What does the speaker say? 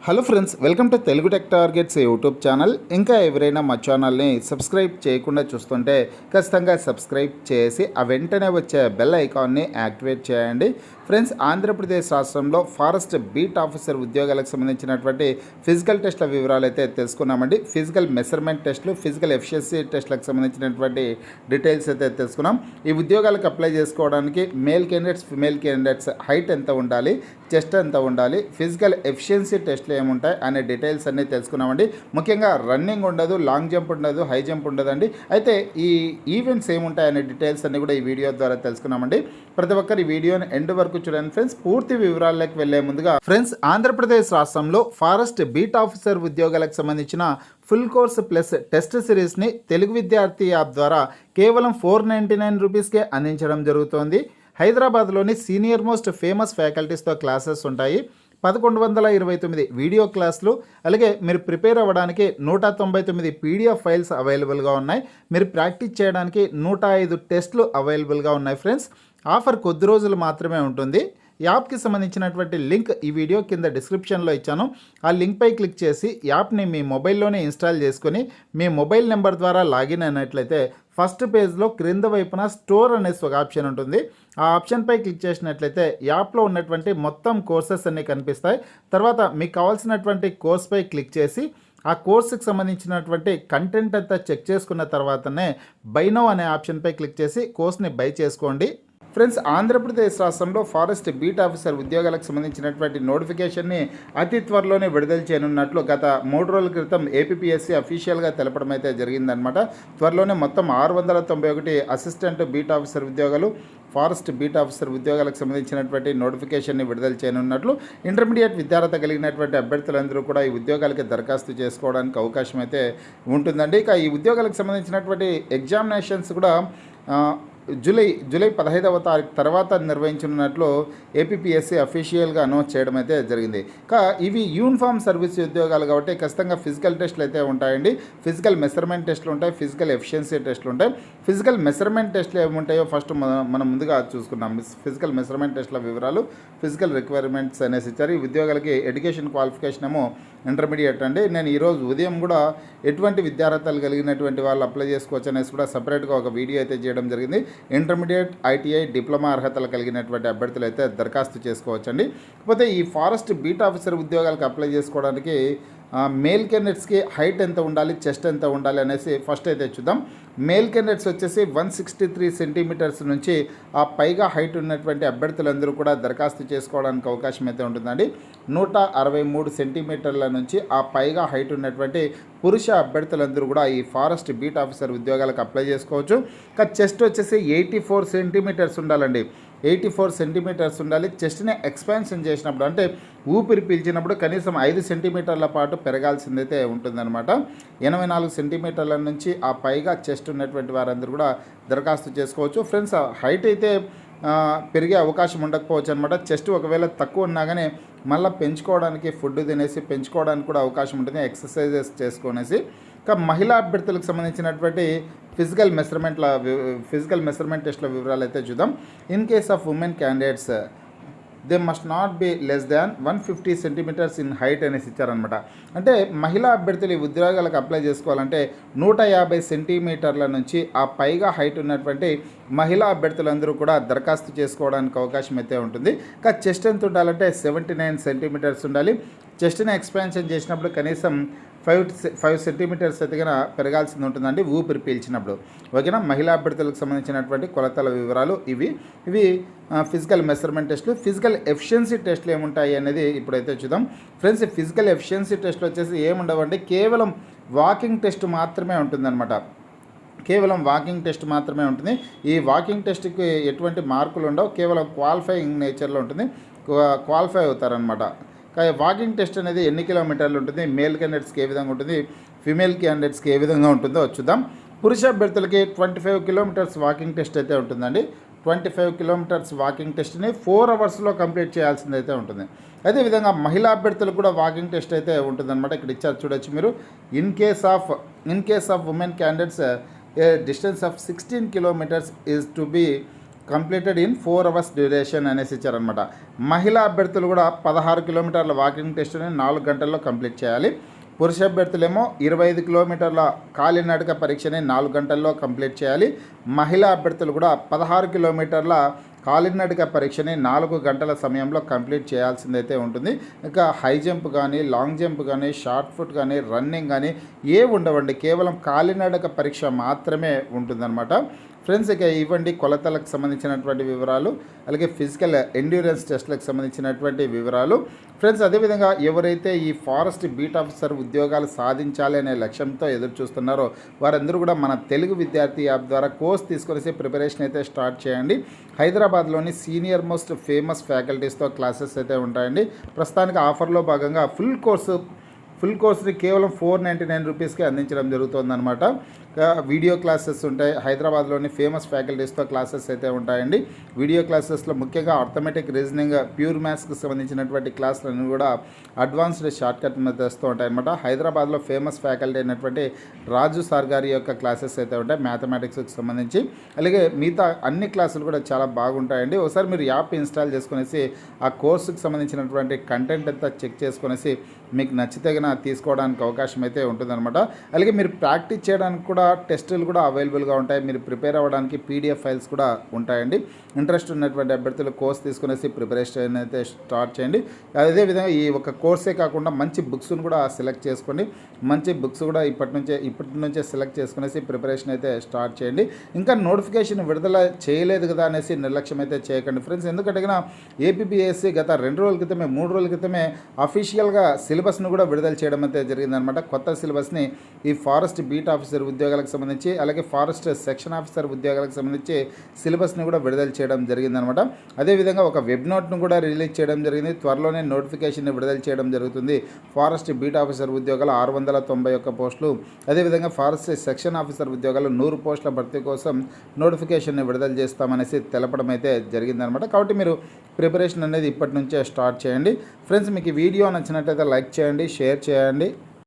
Hello friends, welcome to Telugu tech targets YouTube channel. ఇంకా ఎవరైనా మా ఛానల్ని సబ్స్క్రైబ్ చేయకుండా చూస్తుంటే ఖచ్చితంగా సబ్స్క్రైబ్ చేసి ఆ వెంటనే వచ్చే బెల్ ఐకాన్ని యాక్టివేట్ చేయండి. ఫ్రెండ్స్, ఆంధ్రప్రదేశ్ రాష్ట్రంలో ఫారెస్ట్ బీట్ ఆఫీసర్ ఉద్యోగాలకు సంబంధించినటువంటి ఫిజికల్ టెస్ట్ల వివరాలు అయితే తెలుసుకున్నామండి. ఫిజికల్ మెజర్మెంట్ టెస్టులు, ఫిజికల్ ఎఫిషియన్సీ టెస్ట్లకు సంబంధించినటువంటి డీటెయిల్స్ అయితే తెలుసుకున్నాం. ఈ ఉద్యోగాలకు అప్లై చేసుకోవడానికి male candidates, female candidates height ఎంత ఉండాలి, చెస్ట్ ఎంత ఉండాలి, ఫిజికల్ ఎఫిషియన్సీ టెస్ట్లు ఏముంటాయి అనే డీటెయిల్స్ అన్నీ తెలుసుకున్నామండి. ముఖ్యంగా రన్నింగ్ ఉండదు, లాంగ్ జంప్ ఉండదు, హై జంప్ ఉండదండి. అయితే ఈ ఈవెంట్స్ ఏముంటాయి అనే డీటెయిల్స్ అన్నీ కూడా ఈ వీడియో ద్వారా తెలుసుకున్నామండి. ప్రతి ఒక్కరు ఈ వీడియోని ఎండ్ వరకు చూడండి ఫ్రెండ్స్. పూర్తి వివరాల్లోకి వెళ్లే ముందుగా ఫ్రెండ్స్, ఆంధ్రప్రదేశ్ రాష్ట్రంలో ఫారెస్ట్ బీట్ ఆఫీసర్ ఉద్యోగాలకు సంబంధించిన ఫుల్ కోర్స్ ప్లస్ టెస్ట్ సిరీస్ని తెలుగు విద్యార్థి యాప్ ద్వారా కేవలం 499 రూపీస్కే అందించడం జరుగుతోంది. హైదరాబాద్లోని సీనియర్ మోస్ట్ ఫేమస్ ఫ్యాకల్టీస్తో క్లాసెస్ ఉంటాయి. 1129 వీడియో క్లాసులు, అలాగే మీరు ప్రిపేర్ అవ్వడానికి 199 పీడిఎఫ్ ఫైల్స్ అవైలబుల్గా ఉన్నాయి. మీరు ప్రాక్టీస్ చేయడానికి 105 టెస్టులు అవైలబుల్గా ఉన్నాయి. ఫ్రెండ్స్, ఆఫర్ కొద్ది రోజులు మాత్రమే ఉంటుంది. యాప్కి సంబంధించినటువంటి లింక్ ఈ వీడియో కింద డిస్క్రిప్షన్లో ఇచ్చాను. ఆ లింక్పై క్లిక్ చేసి యాప్ని మీ మొబైల్లోనే ఇన్స్టాల్ చేసుకొని మీ మొబైల్ నెంబర్ ద్వారా లాగిన్ అయినట్లయితే ఫస్ట్ పేజ్లో క్రింద వైపున స్టోర్ అనేసి ఒక ఆప్షన్ ఉంటుంది. ఆ ఆప్షన్పై క్లిక్ చేసినట్లయితే యాప్లో ఉన్నటువంటి మొత్తం కోర్సెస్ అన్నీ కనిపిస్తాయి. తర్వాత మీకు కావాల్సినటువంటి కోర్స్పై క్లిక్ చేసి ఆ కోర్సుకి సంబంధించినటువంటి కంటెంట్ అంతా చెక్ చేసుకున్న తర్వాతనే బై నౌ అనే ఆప్షన్పై క్లిక్ చేసి కోర్స్ని బై చేసుకోండి. ఫ్రెండ్స్, ఆంధ్రప్రదేశ్ రాష్ట్రంలో ఫారెస్ట్ బీట్ ఆఫీసర్ ఉద్యోగాలకు సంబంధించినటువంటి నోటిఫికేషన్ని అతి త్వరలోనే విడుదల చేయనున్నట్లు గత 3 రోజుల క్రితం ఏపీపీఎస్సీ అఫీషియల్గా తెలపడం అయితే జరిగిందనమాట. త్వరలోనే మొత్తం 691 అసిస్టెంట్ బీట్ ఆఫీసర్ ఉద్యోగాలు, ఫారెస్ట్ బీట్ ఆఫీసర్ ఉద్యోగాలకు సంబంధించినటువంటి నోటిఫికేషన్ని విడుదల చేయనున్నట్లు, ఇంటర్మీడియట్ విద్యార్హత కలిగినటువంటి అభ్యర్థులందరూ కూడా ఈ ఉద్యోగాలకి దరఖాస్తు చేసుకోవడానికి అవకాశం అయితే ఉంటుందండి. ఇక ఈ ఉద్యోగాలకు సంబంధించినటువంటి ఎగ్జామినేషన్స్ కూడా జూలై 15వ తారీఖు తర్వాత నిర్వహించనున్నట్లు ఏపీపీఎస్సీ అఫీషియల్గా అనౌన్స్ చేయడం అయితే జరిగింది. ఇవి యూనిఫామ్ సర్వీస్ ఉద్యోగాలు కాబట్టి ఖచ్చితంగా ఫిజికల్ టెస్టులు అయితే ఉంటాయండి. ఫిజికల్ మెజర్మెంట్ టెస్టులు ఉంటాయి, ఫిజికల్ ఎఫిషియన్సీ టెస్టులు ఉంటాయి. ఫిజికల్ మెజర్మెంట్ టెస్టులు ఏముంటాయో ఫస్ట్ మనం ముందుగా చూసుకున్నాం. ఫిజికల్ మెజర్మెంట్ టెస్టుల వివరాలు, ఫిజికల్ రిక్వైర్మెంట్స్ అనేసి ఇచ్చారు. ఈ ఉద్యోగాలకి ఎడ్యుకేషన్ క్వాలిఫికేషన్ ఏమో ఇంటర్మీడియట్ అండి. నేను ఈరోజు ఉదయం కూడా ఎటువంటి విద్యార్హతలు కలిగినటువంటి వాళ్ళు అప్లై చేసుకోవచ్చు అనేసి కూడా సపరేట్గా ఒక వీడియో అయితే చేయడం జరిగింది. ఇంటర్మీడియట్, ఐటీఐ, డిప్లొమా అర్హతలు కలిగినటువంటి అభ్యర్థులు అయితే దరఖాస్తు చేసుకోవచ్చండి. కాకపోతే ఈ ఫారెస్ట్ బీట్ ఆఫీసర్ ఉద్యోగాలకు అప్లై చేసుకోవడానికి మేల్ క్యాండిడేట్స్కి హైట్ ఎంత ఉండాలి, చెస్ట్ ఎంత ఉండాలి అనేసి ఫస్ట్ అయితే చూద్దాం. మేల్ క్యాండిడేట్స్ వచ్చేసి 163 సెంటీమీటర్స్ నుంచి ఆ పైగా హైట్ ఉన్నటువంటి అభ్యర్థులందరూ కూడా దరఖాస్తు చేసుకోవడానికి అవకాశం అయితే ఉంటుందండి. 163 సెంటీమీటర్ల నుంచి ఆ పైగా హైట్ ఉన్నటువంటి పురుష అభ్యర్థులందరూ కూడా ఈ ఫారెస్ట్ బీట్ ఆఫీసర్ ఉద్యోగాలకు అప్లై చేసుకోవచ్చు. చెస్ట్ వచ్చేసి 84 సెంటీమీటర్స్ ఉండాలండి. 84 సెంటీమీటర్స్ ఉండాలి. చెస్ట్ని ఎక్స్పాన్షన్ చేసినప్పుడు అంటే ఊపిరి పీల్చినప్పుడు కనీసం 5 సెంటీమీటర్ల పాటు పెరగాల్సిందైతే ఉంటుందన్నమాట. 84 సెంటీమీటర్ల నుంచి ఆ పైగా చెస్ట్ ఉన్నటువంటి వారందరూ కూడా దరఖాస్తు చేసుకోవచ్చు. ఫ్రెండ్స్, హైట్ అయితే పెరిగే అవకాశం ఉండకపోవచ్చు అనమాట. చెస్ట్ ఒకవేళ తక్కువ ఉన్నా కానీ మళ్ళీ పెంచుకోవడానికి ఫుడ్ తినేసి పెంచుకోవడానికి కూడా అవకాశం ఉంటుంది, ఎక్సర్సైజెస్ చేసుకునేసి. మహిళా అభ్యర్థులకు సంబంధించినటువంటి ఫిజికల్ మెజర్మెంట్ టెస్ట్ల వివరాలు అయితే చూద్దాం. In case of women candidates they must not be less than 150 centimetres in height అనేసి ఇచ్చారనమాట. అంటే మహిళా అభ్యర్థులు ఈ ఉద్యోగాలకు అప్లై చేసుకోవాలంటే 150 సెంటీమీటర్ల నుంచి ఆ పైగా హైట్ ఉన్నటువంటి మహిళా అభ్యర్థులందరూ కూడా దరఖాస్తు చేసుకోవడానికి అవకాశం అయితే ఉంటుంది. చెస్ట్ ఎంత ఉండాలంటే 79 సెంటీమీటర్స్ ఉండాలి. చెస్ట్ని ఎక్స్పాన్షన్ చేసినప్పుడు కనీసం 5 సెంటీమీటర్స్ ఎత్తుగా పెరగాల్సింది ఉంటుందండి ఊపిరి పీల్చినప్పుడు. ఓకేనా? మహిళా అభ్యర్థులకు సంబంధించినటువంటి కొలతల వివరాలు ఇవి ఫిజికల్ మెజర్మెంట్ టెస్టులు. ఫిజికల్ ఎఫిషియన్సీ టెస్టులు ఏముంటాయి అనేది ఇప్పుడైతే చూద్దాం. ఫ్రెండ్స్, ఫిజికల్ ఎఫిషియన్సీ టెస్టులు వచ్చేసి ఏముండవండి, కేవలం వాకింగ్ టెస్ట్ మాత్రమే ఉంటుందన్నమాట. కేవలం వాకింగ్ టెస్ట్ మాత్రమే ఉంటుంది. ఈ వాకింగ్ టెస్ట్కి ఎటువంటి మార్కులు ఉండవు, కేవలం క్వాలిఫైయింగ్ నేచర్లో ఉంటుంది, క్వాలిఫై అవుతారనమాట. వాకింగ్ టెస్ట్ అనేది ఎన్ని కిలోమీటర్లు ఉంటుంది, మేల్ క్యాండిడేట్స్కి ఏ విధంగా ఉంటుంది, ఫిమేల్ క్యాండిడేట్స్కి ఏ విధంగా ఉంటుందో చూద్దాం. పురుష అభ్యర్థులకి 25 కిలోమీటర్స్ వాకింగ్ టెస్ట్ అయితే ఉంటుందండి. 25 కిలోమీటర్స్ వాకింగ్ టెస్ట్ని 4 అవర్స్లో కంప్లీట్ చేయాల్సిందైతే ఉంటుంది. అదేవిధంగా మహిళా అభ్యర్థులకు కూడా వాకింగ్ టెస్ట్ అయితే ఉంటుందన్నమాట. ఇక్కడ ఇచ్చారు చూడొచ్చు మీరు. In case of women candidates a distance of 16 kilometres is to be completed in 4 hours duration అనేసి ఇచ్చారనమాట. మహిళా అభ్యర్థులు కూడా 16 కిలోమీటర్ల వాకింగ్ టెస్ట్ని 4 గంటల్లో కంప్లీట్ చేయాలి. పురుష అభ్యర్థులేమో 25 కిలోమీటర్ల కాలినడక పరీక్షని 4 గంటల్లో కంప్లీట్ చేయాలి. మహిళా అభ్యర్థులు కూడా 16 కిలోమీటర్ల కాలినడక పరీక్షని 4 గంటల సమయంలో కంప్లీట్ చేయాల్సిందైతే ఉంటుంది. ఇంకా హై జంప్ కానీ, లాంగ్ జంప్ కానీ, షార్ట్ ఫుట్ కానీ, రన్నింగ్ కానీ ఉండవండి. కేవలం కాలినడక పరీక్ష మాత్రమే ఉంటుందన్నమాట. ఫ్రెండ్స్, ఇక ఇవ్వండి కొలతలకు సంబంధించినటువంటి వివరాలు, అలాగే ఫిజికల్ ఎండ్యూరెన్స్ టెస్ట్లకు సంబంధించినటువంటి వివరాలు. ఫ్రెండ్స్, అదేవిధంగా ఎవరైతే ఈ ఫారెస్ట్ బీట్ ఆఫీసర్ ఉద్యోగాలు సాధించాలి అనే లక్ష్యంతో ఎదురు చూస్తున్నారో వారందరూ కూడా మన తెలుగు విద్యార్థి యాప్ ద్వారా కోర్స్ తీసుకొనేసి ప్రిపరేషన్ అయితే స్టార్ట్ చేయండి. హైదరాబాద్లోని సీనియర్ మోస్ట్ ఫేమస్ ఫ్యాకల్టీస్తో క్లాసెస్ అయితే ఉంటాయండి. ప్రస్తుతానికి ఆఫర్లో భాగంగా ఫుల్ కోర్స్ని కేవలం 499 రూపీస్కి అందించడం జరుగుతుందన్నమాట. వీడియో క్లాసెస్ ఉంటాయి. హైదరాబాద్లోని ఫేమస్ ఫ్యాకల్టీస్తో క్లాసెస్ అయితే ఉంటాయండి. వీడియో క్లాసెస్లో ముఖ్యంగా ఆర్థమెటిక్, రీజనింగ్, ప్యూర్ మ్యాథ్స్కి సంబంధించినటువంటి క్లాసులను కూడా అడ్వాన్స్డ్ షార్ట్ కట్ మెథడ్స్తో ఉంటాయన్నమాట. హైదరాబాద్లో ఫేమస్ ఫ్యాకల్టీ అయినటువంటి రాజు సార్ గారి యొక్క క్లాసెస్ అయితే ఉంటాయి మ్యాథమెటిక్స్కి సంబంధించి. అలాగే మిగతా అన్ని క్లాసులు కూడా చాలా బాగుంటాయండి. ఒకసారి మీరు యాప్ ఇన్స్టాల్ చేసుకునేసి ఆ కోర్సుకు సంబంధించినటువంటి కంటెంట్ అంతా చెక్ చేసుకునేసి మీకు నచ్చితే తీసుకోవడానికి అవకాశం అయితే ఉంటుందన్నమాట. అలాగే మీరు ప్రాక్టీస్ చేయడానికి కూడా టెస్టులు కూడా అవైలబుల్గా ఉంటాయి. మీరు ప్రిపేర్ అవ్వడానికి పీడిఎఫ్ ఫైల్స్ కూడా ఉంటాయండి. ఇంట్రెస్ట్ ఉన్నటువంటి అభ్యర్థులు కోర్స్ తీసుకునేసి ప్రిపరేషన్ అయితే స్టార్ట్ చేయండి. అదేవిధంగా ఈ ఒక కోర్సే కాకుండా మంచి బుక్స్ను కూడా సెలెక్ట్ చేసుకోండి. మంచి బుక్స్ కూడా ఇప్పటి నుంచే సెలెక్ట్ చేసుకునేసి ప్రిపరేషన్ అయితే స్టార్ట్ చేయండి. ఇంకా నోటిఫికేషన్ విడుదల చేయలేదు కదా అనేసి నిర్లక్ష్యం అయితే చేయకండి ఫ్రెండ్స్. ఎందుకంటే ఏపీపీఎస్సీ గత 2 రోజుల క్రితమే 3 రోజుల క్రితమే అఫీషియల్గా సిలబస్ను కూడా విడుదల చేయడం అయితే జరిగిందనమాట. కొత్త సిలబస్ని ఈ ఫారెస్ట్ బీట్ ఆఫీసర్ ఉద్యోగాలకు సంబంధించి, అలాగే ఫారెస్ట్ సెక్షన్ ఆఫీసర్ ఉద్యోగాలకు సంబంధించి సిలబస్ని కూడా విడుదల చేయడం జరిగిందనమాట. అదేవిధంగా ఒక వెబ్ నోట్ను కూడా రిలీజ్ చేయడం జరిగింది. త్వరలోనే నోటిఫికేషన్ని విడుదల చేయడం జరుగుతుంది. ఫారెస్ట్ బీట్ ఆఫీసర్ ఉద్యోగాలు 691 పోస్టులు, అదేవిధంగా ఫారెస్ట్ సెక్షన్ ఆఫీసర్ ఉద్యోగాలు 100 పోస్టుల భర్తీ కోసం నోటిఫికేషన్ని విడుదల చేస్తామనేసి తెలపడం అయితే జరిగిందనమాట. కాబట్టి మీరు ప్రిపరేషన్ అనేది ఇప్పటి నుంచే స్టార్ట్ చేయండి ఫ్రెండ్స్. మీకు ఈ వీడియో నచ్చినట్లయితే లైక్ చేయండి, షేర్ చేయండి.